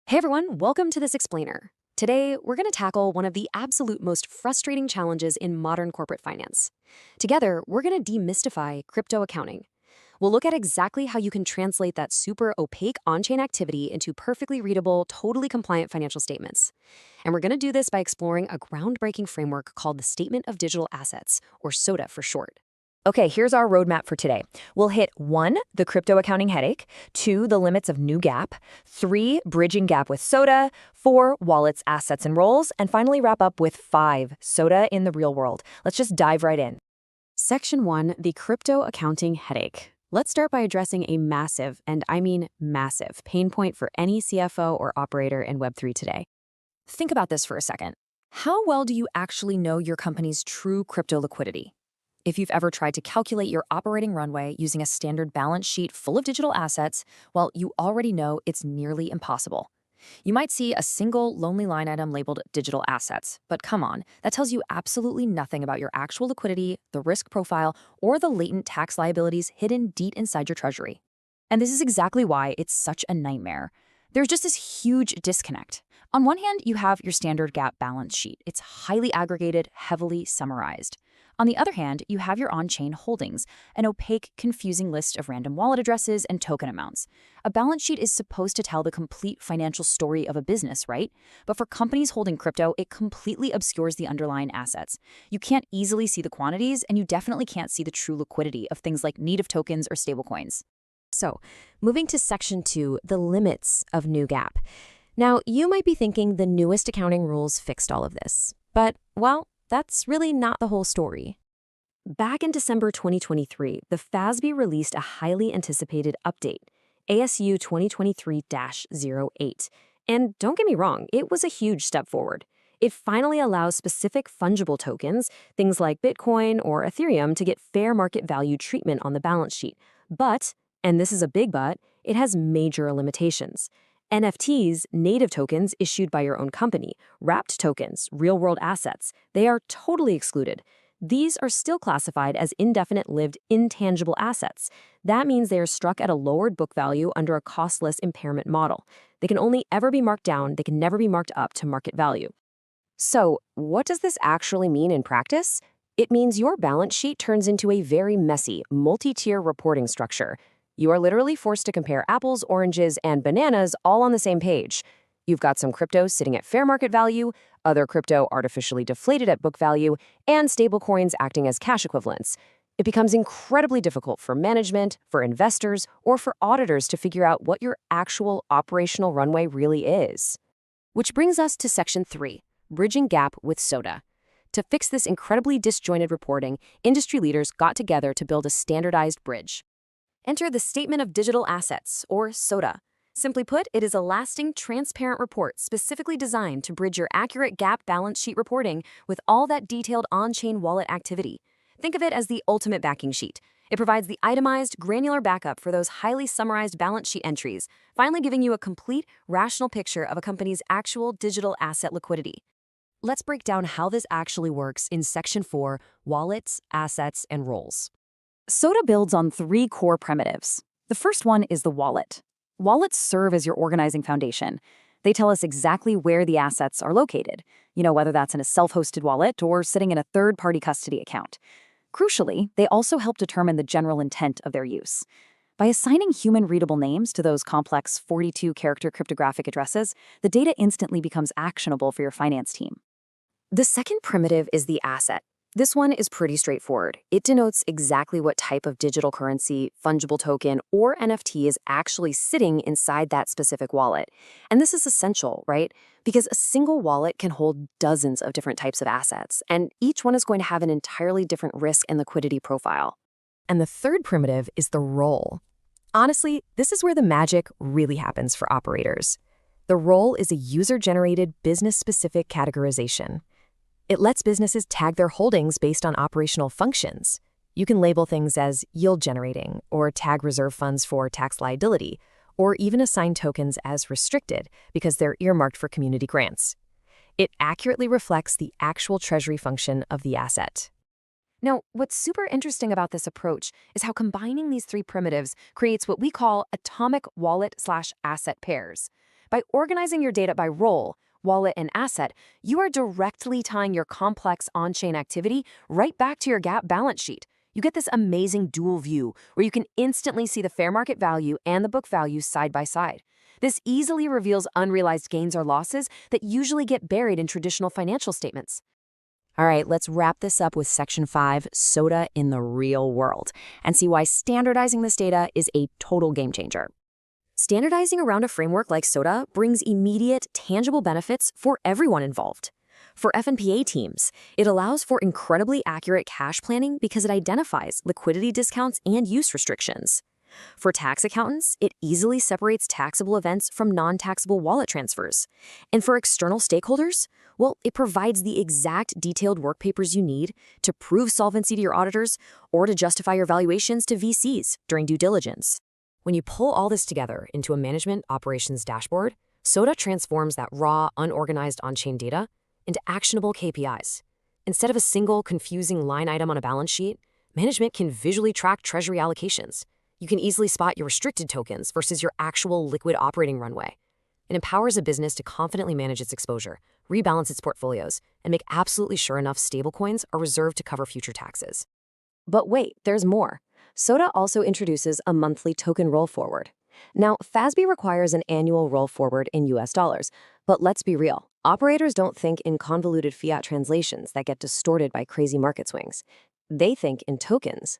Hey everyone, welcome to this explainer. Today, we're going to tackle one of the absolute most frustrating challenges in modern corporate finance. Together, we're going to demystify crypto accounting. We'll look at exactly how you can translate that super opaque on-chain activity into perfectly readable, totally compliant financial statements. And we're going to do this by exploring a groundbreaking framework called the Statement of Digital Assets, or SOTA for short. Okay, here's our roadmap for today. We'll hit 1, the crypto accounting headache, 2, the limits of new GAAP, 3, bridging gap with SOTA, 4, wallets, assets, and roles, and finally wrap up with 5, SOTA in the real world. Let's just dive right in. Section 1, the crypto accounting headache. Let's start by addressing a massive, and I mean massive, pain point for any CFO or operator in Web3 today. Think about this for a second. How well do you actually know your company's true crypto liquidity? If you've ever tried to calculate your operating runway using a standard balance sheet full of digital assets, well, you already know it's nearly impossible. You might see a single lonely line item labeled digital assets, but come on, that tells you absolutely nothing about your actual liquidity, the risk profile, or the latent tax liabilities hidden deep inside your treasury. And this is exactly why it's such a nightmare. There's just this huge disconnect. On one hand, you have your standard GAAP balance sheet. It's highly aggregated, heavily summarized. On the other hand, you have your on-chain holdings, an opaque, confusing list of random wallet addresses and token amounts. A balance sheet is supposed to tell the complete financial story of a business, right? But for companies holding crypto, it completely obscures the underlying assets. You can't easily see the quantities, and you definitely can't see the true liquidity of things like native tokens or stablecoins. So, moving to Section 2, the limits of new GAAP. Now, you might be thinking the newest accounting rules fixed all of this. But, well, that's really not the whole story. Back in December 2023, the FASB released a highly anticipated update, ASU 2023-08. And don't get me wrong, it was a huge step forward. It finally allows specific fungible tokens, things like Bitcoin or Ethereum, to get fair market value treatment on the balance sheet. But, and this is a big but, it has major limitations. NFTs, native tokens issued by your own company, wrapped tokens, real-world assets, they are totally excluded. These are still classified as indefinite-lived intangible assets. That means they are struck at a lowered book value under a costless impairment model. They can only ever be marked down, they can never be marked up to market value. So, what does this actually mean in practice? It means your balance sheet turns into a very messy, multi-tier reporting structure. You are literally forced to compare apples, oranges, and bananas all on the same page. You've got some crypto sitting at fair market value, other crypto artificially deflated at book value, and stablecoins acting as cash equivalents. It becomes incredibly difficult for management, for investors, or for auditors to figure out what your actual operational runway really is. Which brings us to Section 3, bridging gap with SOTA. To fix this incredibly disjointed reporting, industry leaders got together to build a standardized bridge. Enter the Statement of Digital Assets, or SOTA. Simply put, it is a lasting, transparent report specifically designed to bridge your accurate GAAP balance sheet reporting with all that detailed on-chain wallet activity. Think of it as the ultimate backing sheet. It provides the itemized, granular backup for those highly summarized balance sheet entries, finally giving you a complete, rational picture of a company's actual digital asset liquidity. Let's break down how this actually works in Section 4, Wallets, Assets, and Roles. SOTA builds on 3 core primitives. The first one is the wallet. Wallets serve as your organizing foundation. They tell us exactly where the assets are located, whether that's in a self-hosted wallet or sitting in a third-party custody account. Crucially, they also help determine the general intent of their use. By assigning human-readable names to those complex 42-character cryptographic addresses, the data instantly becomes actionable for your finance team. The second primitive is the asset. This one is pretty straightforward. It denotes exactly what type of digital currency, fungible token, or NFT is actually sitting inside that specific wallet. And this is essential, right? Because a single wallet can hold dozens of different types of assets, and each one is going to have an entirely different risk and liquidity profile. And the third primitive is the role. Honestly, this is where the magic really happens for operators. The role is a user-generated, business-specific categorization. It lets businesses tag their holdings based on operational functions. You can label things as yield generating, or tag reserve funds for tax liability, or even assign tokens as restricted because they're earmarked for community grants. It accurately reflects the actual treasury function of the asset. Now, what's super interesting about this approach is how combining these 3 primitives creates what we call atomic wallet/asset pairs. By organizing your data by role, wallet, and asset, you are directly tying your complex on-chain activity right back to your GAAP balance sheet. You get this amazing dual view where you can instantly see the fair market value and the book value side by side. This easily reveals unrealized gains or losses that usually get buried in traditional financial statements. All right, let's wrap this up with Section 5, SOTA in the real world, and see why standardizing this data is a total game changer. Standardizing around a framework like SOTA brings immediate, tangible benefits for everyone involved. For FNPA teams, it allows for incredibly accurate cash planning because it identifies liquidity discounts and use restrictions. For tax accountants, it easily separates taxable events from non-taxable wallet transfers. And for external stakeholders, well, it provides the exact detailed work papers you need to prove solvency to your auditors or to justify your valuations to VCs during due diligence. When you pull all this together into a management operations dashboard, SOTA transforms that raw, unorganized on-chain data into actionable KPIs. Instead of a single, confusing line item on a balance sheet, management can visually track treasury allocations. You can easily spot your restricted tokens versus your actual liquid operating runway. It empowers a business to confidently manage its exposure, rebalance its portfolios, and make absolutely sure enough stablecoins are reserved to cover future taxes. But wait, there's more. SOTA also introduces a monthly token roll forward. Now, FASB requires an annual roll forward in US dollars, but let's be real. Operators don't think in convoluted fiat translations that get distorted by crazy market swings. They think in tokens.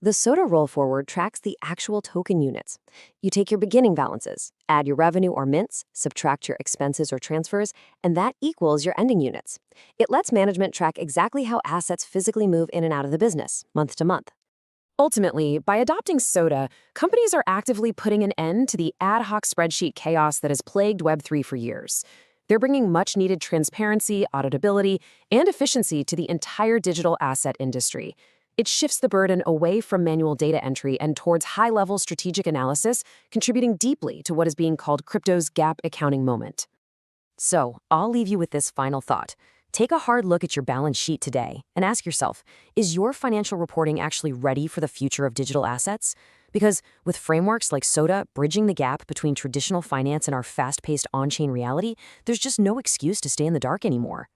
The SOTA roll forward tracks the actual token units. You take your beginning balances, add your revenue or mints, subtract your expenses or transfers, and that equals your ending units. It lets management track exactly how assets physically move in and out of the business, month to month. Ultimately, by adopting SOTA, companies are actively putting an end to the ad hoc spreadsheet chaos that has plagued Web3 for years. They're bringing much-needed transparency, auditability, and efficiency to the entire digital asset industry. It shifts the burden away from manual data entry and towards high-level strategic analysis, contributing deeply to what is being called crypto's GAAP accounting moment. So, I'll leave you with this final thought. Take a hard look at your balance sheet today and ask yourself, is your financial reporting actually ready for the future of digital assets? Because with frameworks like SOTA bridging the gap between traditional finance and our fast-paced on-chain reality, there's just no excuse to stay in the dark anymore.